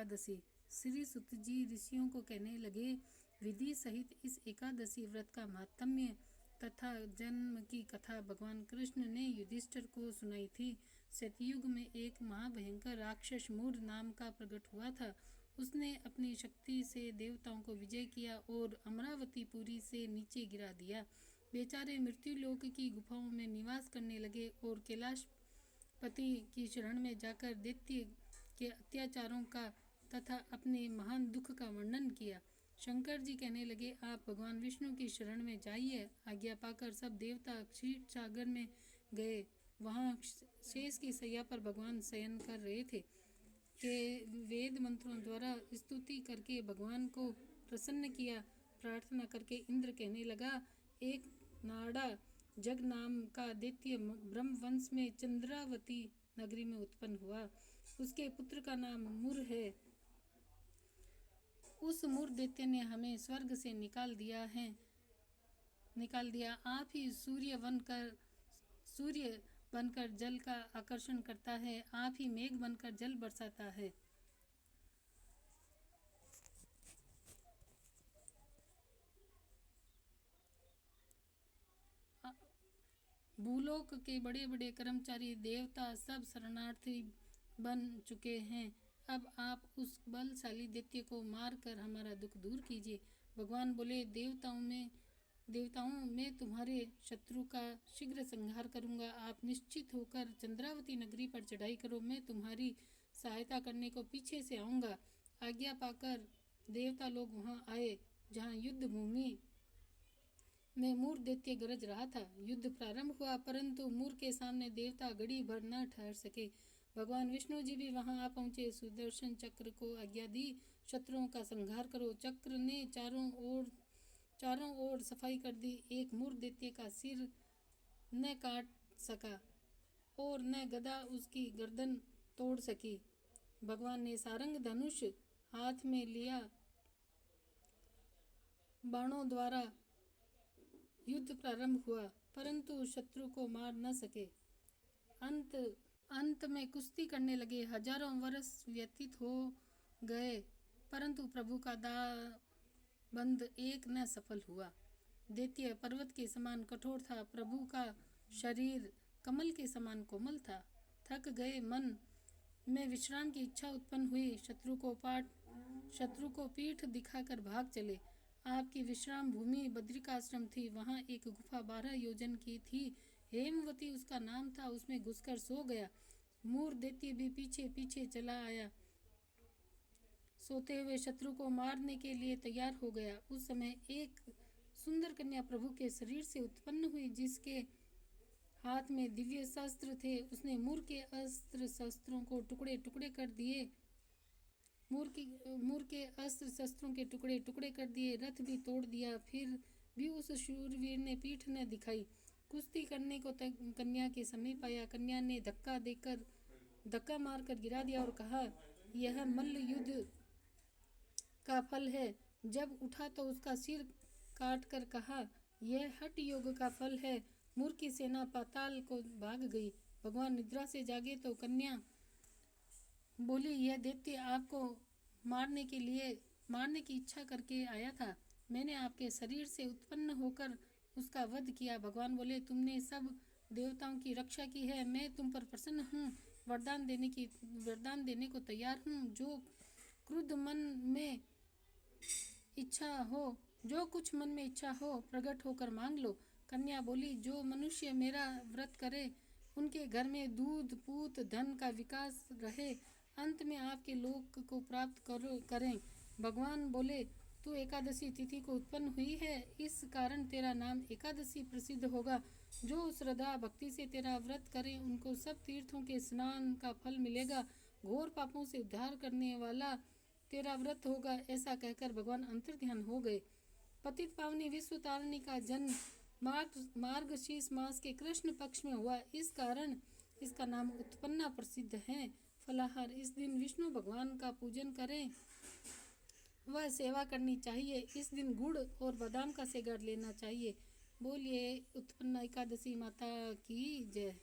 एकादशी। श्री सुत जी ऋषियों को कहने लगे, विधि सहित इस एकादशी व्रत का महात्म्य तथा जन्म की कथा भगवान कृष्ण ने युधिष्ठिर को सुनाई थी। सतयुग में एक महाभयंकर राक्षस मूर नाम का प्रकट हुआ था। उसने अपनी शक्ति से देवताओं को विजय किया और अमरावतीपुरी से नीचे गिरा दिया। बेचारे मृत्युलोक की गुफाओं में निवास करने लगे और कैलाशपति की शरण में जाकर दैत्य के अत्याचारों का तथा अपने महान दुख का वर्णन किया। शंकर जी कहने लगे, आप भगवान विष्णु की शरण में जाइए। आज्ञा पाकर सब देवता क्षीर सागर में गए। वहाँ शेष की सैया पर भगवान शयन कर रहे थे के वेद मंत्रों द्वारा स्तुति करके भगवान को प्रसन्न किया। प्रार्थना करके इंद्र कहने लगा, एक नाड़ा जग नाम का दैत्य ब्रह्मवंश में चंद्रावती नगरी में उत्पन्न हुआ। उसके पुत्र का नाम मुर है। उस मुर दैत्य ने हमें स्वर्ग से निकाल दिया। आप ही सूर्य बनकर जल का आकर्षण करता है। आप ही मेघ बनकर जल बरसाता है। भूलोक के बड़े बड़े कर्मचारी देवता सब शरणार्थी बन चुके हैं। अब आप उस बलशाली दैत्य को मार कर हमारा दुख दूर कीजिए। भगवान बोले, देवताओं मैं तुम्हारे शत्रु का शीघ्र संहार करूंगा। आप निश्चित होकर चंद्रावती नगरी पर चढ़ाई करो। मैं तुम्हारी सहायता करने को पीछे से आऊंगा। आज्ञा पाकर देवता लोग वहां आए जहां युद्ध भूमि में मूर दैत्य गरज रहा था। युद्ध प्रारंभ हुआ, परंतु मूर के सामने देवता घड़ी भर न ठहर सके। भगवान विष्णु जी भी वहां आ पहुंचे। सुदर्शन चक्र को आज्ञा दी, शत्रुओं का संहार करो। चक्र ने चारों ओर सफाई कर दी। एक मूर दैत्य का सिर न काट सका और न गदा उसकी गर्दन तोड़ सकी। भगवान ने सारंग धनुष हाथ में लिया। बाणों द्वारा युद्ध प्रारंभ हुआ, परंतु शत्रु को मार न सके। अंत में कुश्ती करने लगे। हजारों वर्ष व्यतीत हो गए, परंतु प्रभु का दाबंध एक न सफल हुआ। दैत्य पर्वत के समान कठोर था। प्रभु का शरीर कमल के समान कोमल था। थक गए मन में विश्राम की इच्छा उत्पन्न हुई। शत्रु को पीठ दिखाकर भाग चले। आपकी विश्राम भूमि बद्रिकाश्रम थी। वहां एक गुफा 12 योजन की थी। हेमवती उसका नाम था। उसमें घुसकर सो गया। मूर दैत्य भी पीछे पीछे चला आया। सोते हुए शत्रु को मारने के लिए तैयार हो गया। उस समय एक सुंदर कन्या प्रभु के शरीर से उत्पन्न हुई, जिसके हाथ में दिव्य शस्त्र थे। उसने मूर के अस्त्र शस्त्रों को टुकड़े टुकड़े कर दिए। मूर के अस्त्र शस्त्रों के टुकड़े टुकड़े कर दिए। रथ भी तोड़ दिया। फिर भी उस शूरवीर ने पीठ न दिखाई। कुश्ती करने को कन्या के समीप आया। कन्या ने धक्का मारकर गिरा दिया और कहा, यह मल्ल युद्ध का फल है। जब उठा तो उसका सिर काट कर कहा, यह हठ योग का फल है। मूर की सेना पाताल को भाग गई। भगवान निद्रा से जागे तो कन्या बोली, यह दैत्य आपको मारने की इच्छा करके आया था। मैंने आपके शरीर से उत्पन्न होकर उसका वध किया। भगवान बोले, तुमने सब देवताओं की रक्षा की है। मैं तुम पर प्रसन्न हूँ। वरदान देने को तैयार हूँ। जो कुछ मन में इच्छा हो प्रकट होकर मांग लो। कन्या बोली, जो मनुष्य मेरा व्रत करे उनके घर में दूध पूत धन का विकास रहे, अंत में आपके लोक को प्राप्त करें। भगवान बोले, तू एकादशी तिथि को उत्पन्न हुई है, इस कारण तेरा नाम एकादशी प्रसिद्ध होगा। जो श्रद्धा भक्ति से तेरा व्रत करे उनको सब तीर्थों के स्नान का फल मिलेगा। घोर पापों से उद्धार करने वाला तेरा व्रत होगा। ऐसा कहकर भगवान अंतर्ध्यान हो गए। पतित पावनी विश्व तारिणी का जन्म मार्गशीर्ष मास के कृष्ण पक्ष में हुआ। इस कारण इसका नाम उत्पन्ना प्रसिद्ध है। फलाहार, इस दिन विष्णु भगवान का पूजन करें, वह सेवा करनी चाहिए। इस दिन गुड़ और बादाम का सेवन लेना चाहिए। बोलिए उत्पन्ना एकादशी माता की जय।